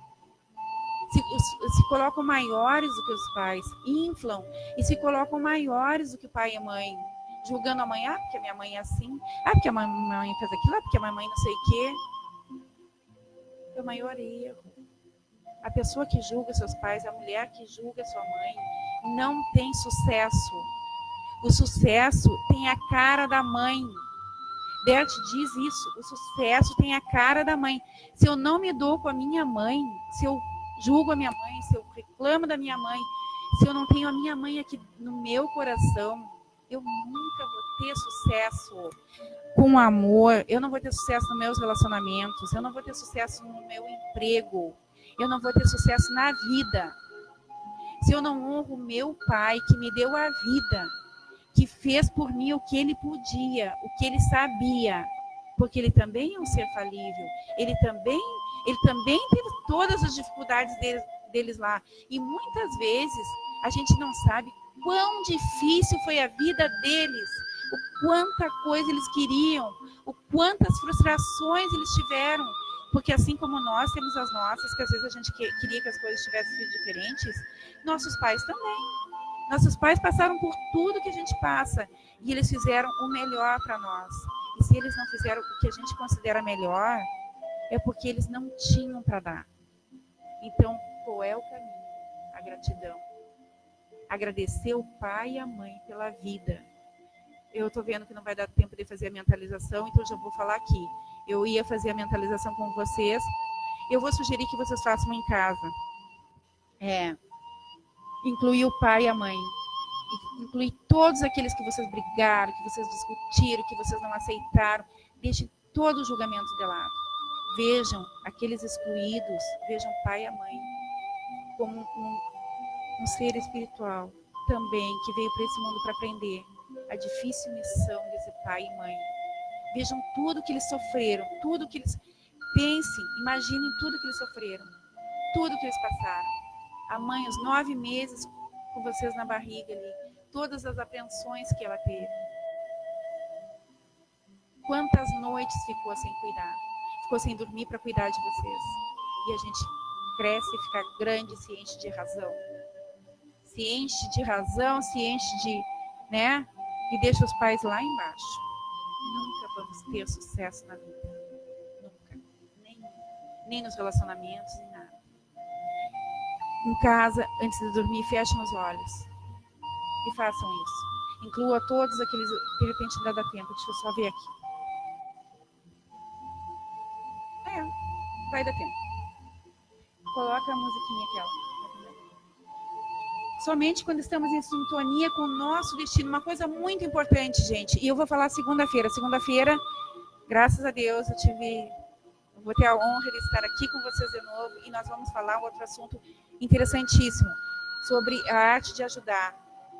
Se colocam maiores do que os pais, inflam e se colocam maiores do que o pai e a mãe, julgando a mãe, porque a minha mãe é assim, porque a mãe fez aquilo, porque a mamãe não sei o quê. É o maior erro. A pessoa que julga seus pais, a mulher que julga sua mãe, não tem sucesso. O sucesso tem a cara da mãe. Bert diz isso, o sucesso tem a cara da mãe. Se eu não me dou com a minha mãe, se eu julgo a minha mãe, se eu reclamo da minha mãe, se eu não tenho a minha mãe aqui no meu coração, eu nunca vou ter sucesso com amor, eu não vou ter sucesso nos meus relacionamentos, eu não vou ter sucesso no meu emprego, eu não vou ter sucesso na vida. Se eu não honro o meu pai que me deu a vida, que fez por mim o que ele podia, o que ele sabia, porque ele também é um ser falível, ele também teve todas as dificuldades deles lá, e muitas vezes a gente não sabe quão difícil foi a vida deles, o quanta coisa eles queriam, o quantas frustrações eles tiveram, porque assim como nós temos as nossas, que às vezes a gente queria que as coisas tivessem sido diferentes, nossos pais também. Nossos pais passaram por tudo que a gente passa e eles fizeram o melhor para nós. E se eles não fizeram o que a gente considera melhor, é porque eles não tinham para dar. Então, qual é o caminho? A gratidão. Agradecer o pai e a mãe pela vida. Eu estou vendo que não vai dar tempo de fazer a mentalização, então já vou falar aqui. Eu ia fazer a mentalização com vocês. Eu vou sugerir que vocês façam em casa. Incluir o pai e a mãe. Incluir todos aqueles que vocês brigaram, que vocês discutiram, que vocês não aceitaram. Deixem todo o julgamento de lado. Vejam aqueles excluídos, vejam o pai e a mãe como um ser espiritual também, que veio para esse mundo para aprender a difícil missão desse pai e mãe. Vejam tudo que eles sofreram, pensem, imaginem tudo que eles sofreram, tudo que eles passaram. A mãe, os 9 meses com vocês na barriga ali, todas as apreensões que ela teve. Quantas noites ficou sem cuidar, ficou sem dormir para cuidar de vocês. E a gente cresce e fica grande, se enche de razão. Se enche de razão, se enche de, né? E deixa os pais lá embaixo. Nunca vamos ter sucesso na vida. Nunca. Nem nos relacionamentos, nem nada. Em casa, antes de dormir, fechem os olhos. E façam isso. Inclua todos aqueles... De repente ainda dá tempo. Deixa eu só ver aqui. Vai dar tempo. Coloca a musiquinha aquela. Somente quando estamos em sintonia com o nosso destino. Uma coisa muito importante, gente. E eu vou falar segunda-feira. Segunda-feira, graças a Deus, eu vou ter a honra de estar aqui com vocês de novo. E nós vamos falar um outro assunto interessantíssimo. Sobre a arte de ajudar.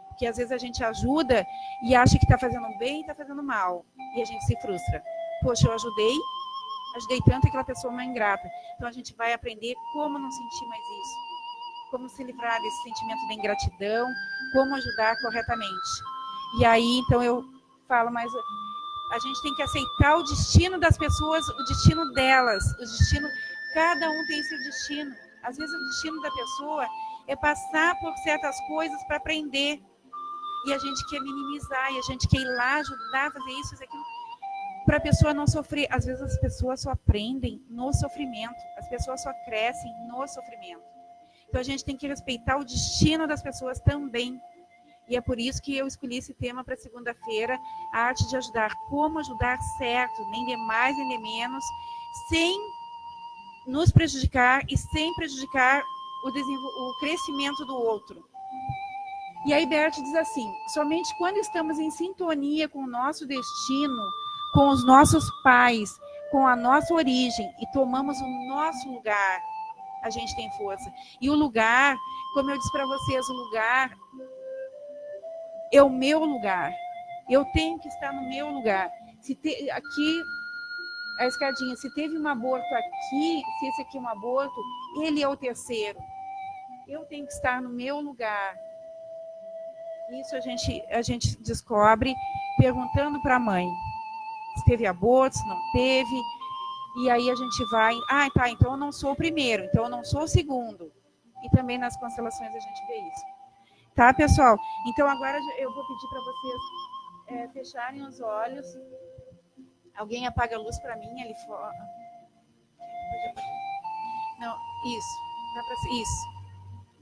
Porque às vezes a gente ajuda e acha que está fazendo bem e está fazendo mal. E a gente se frustra. Poxa, eu ajudei tanto aquela pessoa uma ingrata. Então a gente vai aprender como não sentir mais isso. Como se livrar desse sentimento de ingratidão, como ajudar corretamente. E aí, então, eu falo mais... A gente tem que aceitar o destino das pessoas, o destino delas. O destino... Cada um tem seu destino. Às vezes, o destino da pessoa é passar por certas coisas para aprender. E a gente quer minimizar, e a gente quer ir lá ajudar a fazer isso, aquilo, para a pessoa não sofrer. Às vezes, as pessoas só aprendem no sofrimento. As pessoas só crescem no sofrimento. Então, a gente tem que respeitar o destino das pessoas também. E é por isso que eu escolhi esse tema para segunda-feira, a arte de ajudar. Como ajudar certo, nem de mais nem de menos, sem nos prejudicar e sem prejudicar o crescimento do outro. E aí, Bert diz assim, somente quando estamos em sintonia com o nosso destino, com os nossos pais, com a nossa origem, e tomamos o nosso lugar, a gente tem força. E o lugar, como eu disse para vocês, o lugar é o meu lugar. Eu tenho que estar no meu lugar. Aqui, a escadinha, se teve um aborto aqui, se esse aqui é um aborto, ele é o terceiro. Eu tenho que estar no meu lugar. Isso a gente descobre perguntando para a mãe se teve aborto, se não teve. E aí a gente vai... Ah, tá, então eu não sou o primeiro, então eu não sou o segundo. E também nas constelações a gente vê isso. Tá, pessoal? Então agora eu vou pedir para vocês fecharem os olhos. Alguém apaga a luz para mim ali fora. Não, isso. Dá pra... Isso.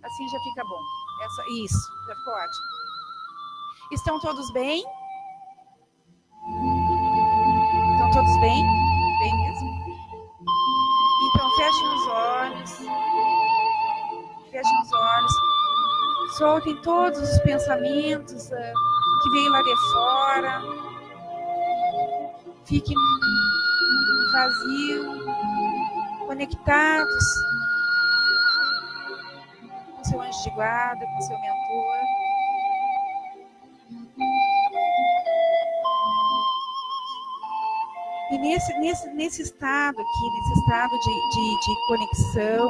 Assim já fica bom. Isso, já ficou ótimo. Estão todos bem? Estão todos bem? Bem mesmo? Então, fechem os olhos. Fechem os olhos. Soltem todos os pensamentos que veio lá de fora. Fiquem no vazio, conectados com seu anjo de guarda, com seu mentor. E nesse estado aqui, nesse estado de conexão,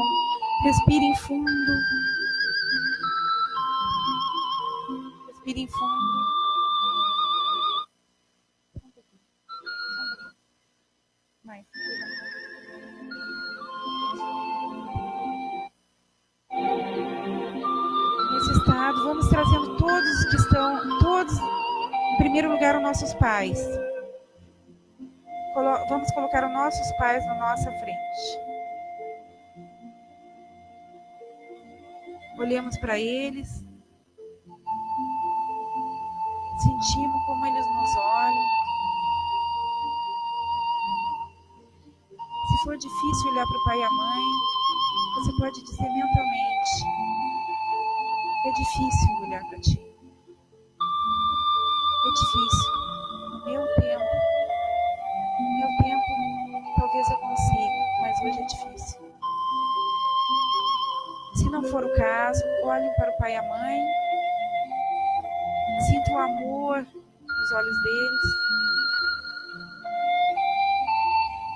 respirem fundo. Respirem fundo. Mais. Nesse estado, vamos trazendo todos que estão, todos, em primeiro lugar, os nossos pais. Vamos colocar os nossos pais na nossa frente. Olhamos para eles. Sentimos como eles nos olham. Se for difícil olhar para o pai e a mãe, você pode dizer mentalmente: é difícil olhar para ti. É difícil. No meu tempo, talvez eu consiga, mas hoje é difícil. Se não for o caso, olhem para o pai e a mãe. Sinta o amor nos olhos deles.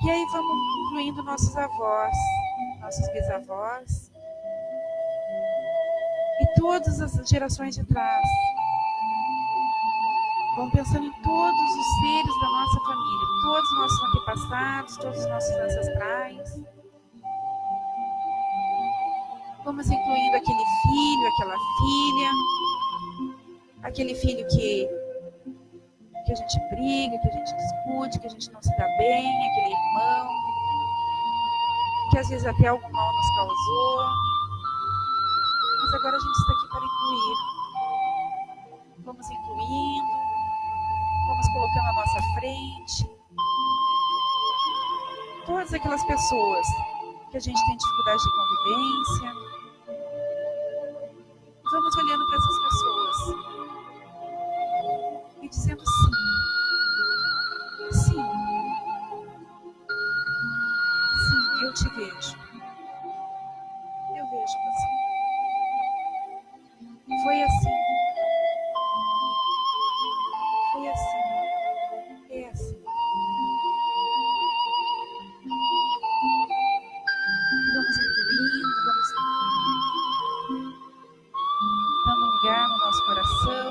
E aí vamos incluindo nossos avós, nossos bisavós. todas as gerações de trás. Vamos pensando em todos os seres da nossa família, todos os nossos antepassados, todos os nossos ancestrais. Vamos incluindo aquele filho, aquela filha, aquele filho que a gente briga, que a gente discute, que a gente não se dá bem, aquele irmão, que às vezes até algum mal nos causou. Mas agora a gente está aqui para incluir. Vamos incluindo, vamos colocando à nossa frente todas aquelas pessoas que a gente tem dificuldade de convivência. Vamos olhando para essas pessoas e dizendo sim. Sim. Sim, eu te vejo. Eu vejo você. Foi assim. Foi assim. É assim. Vamos incluindo, vamos dando lugar no nosso coração.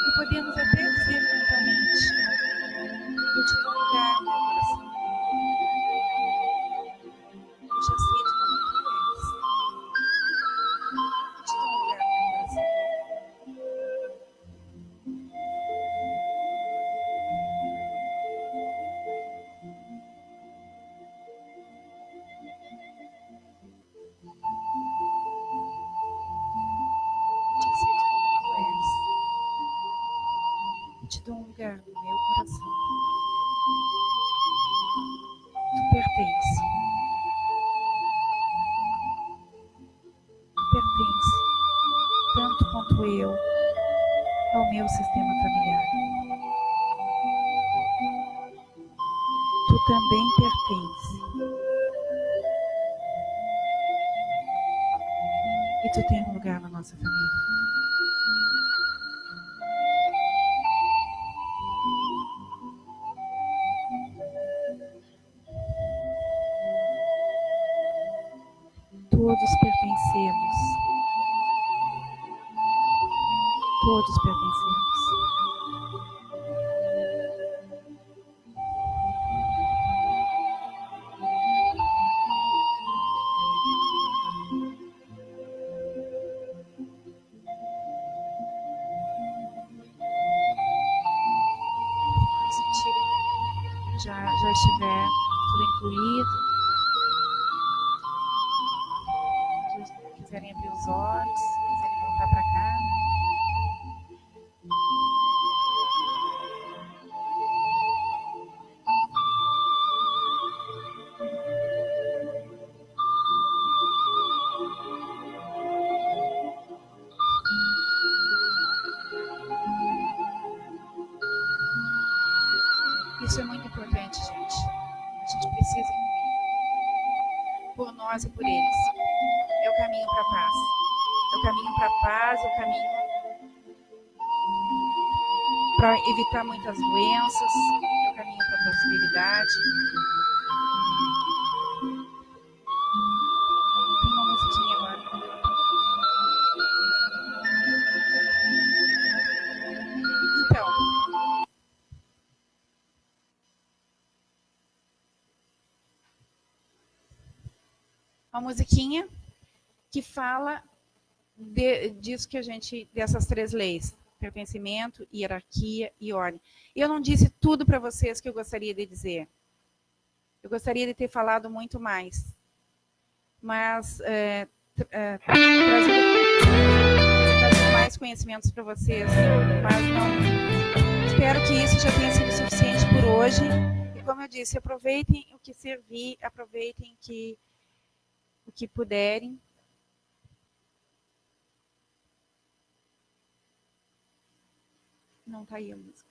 E podemos até dizer mentalmente: eu te dou lugar no meu coração. Eu te aceito como tu és. Eu te dou lugar no meu coração. Te dou um lugar no meu coração. Tu pertence. Tu pertence, tanto quanto eu, ao meu sistema familiar. Tu também pertence. E tu tem um lugar na nossa família. Todos pertencemos. Todos pertencemos. Se já estiver tudo incluído, quiserem abrir os olhos, quiserem voltar para cá. Isso é muito importante, gente. A gente precisa incluir. Por nós e por eles. É o caminho para a paz. É o caminho para a paz, é o caminho para evitar muitas doenças, é o caminho para a prosperidade. Tem uma musiquinha agora. Então, uma musiquinha que fala disso que a gente, dessas três leis: pertencimento, hierarquia e ordem. Eu não disse tudo para vocês que eu gostaria de dizer. Eu gostaria de ter falado muito mais. Mas trazendo mais conhecimentos para vocês. Mas não. Espero que isso já tenha sido suficiente por hoje. E como eu disse, aproveitem o que servir, aproveitem o que puderem. Não está aí a música.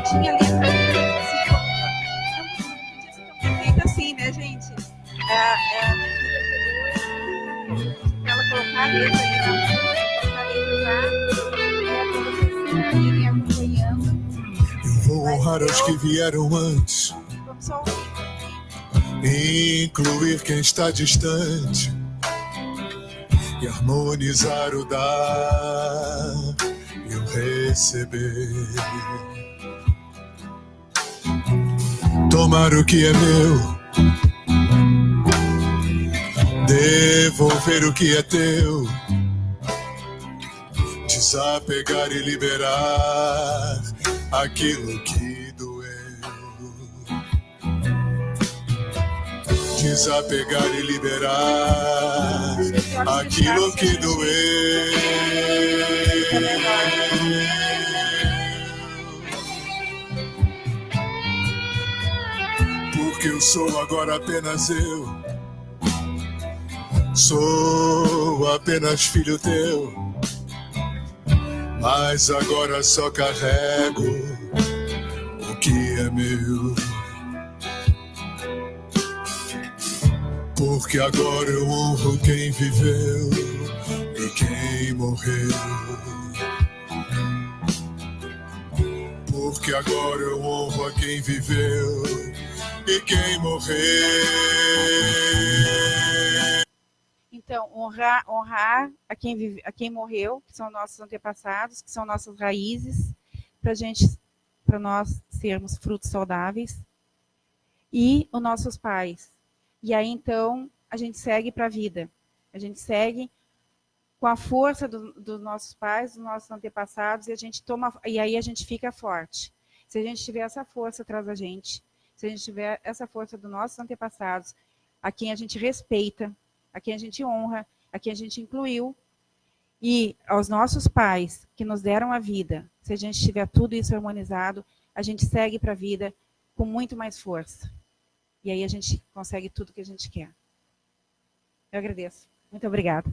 Tinha letra assim, Eu vou honrar os que vieram antes, incluir quem está distante e harmonizar o dar e o receber. Tomar o que é meu, devolver o que é teu, desapegar e liberar aquilo que doeu. Desapegar e liberar aquilo que doeu. Porque eu sou agora apenas eu, sou apenas filho teu, mas agora só carrego o que é meu. Porque agora eu honro quem viveu e quem morreu. Porque agora eu honro a quem viveu e quem morreu. Então, honrar a quem vive, a quem morreu, que são nossos antepassados, que são nossas raízes, para nós sermos frutos saudáveis, e os nossos pais. E aí, então, a gente segue para a vida. A gente segue com a força dos nossos pais, dos nossos antepassados, e aí a gente fica forte. Se a gente tiver essa força atrás da gente, se a gente tiver essa força dos nossos antepassados, a quem a gente respeita, a quem a gente honra, a quem a gente incluiu, e aos nossos pais que nos deram a vida, se a gente tiver tudo isso harmonizado, a gente segue para a vida com muito mais força. E aí a gente consegue tudo que a gente quer. Eu agradeço. Muito obrigada.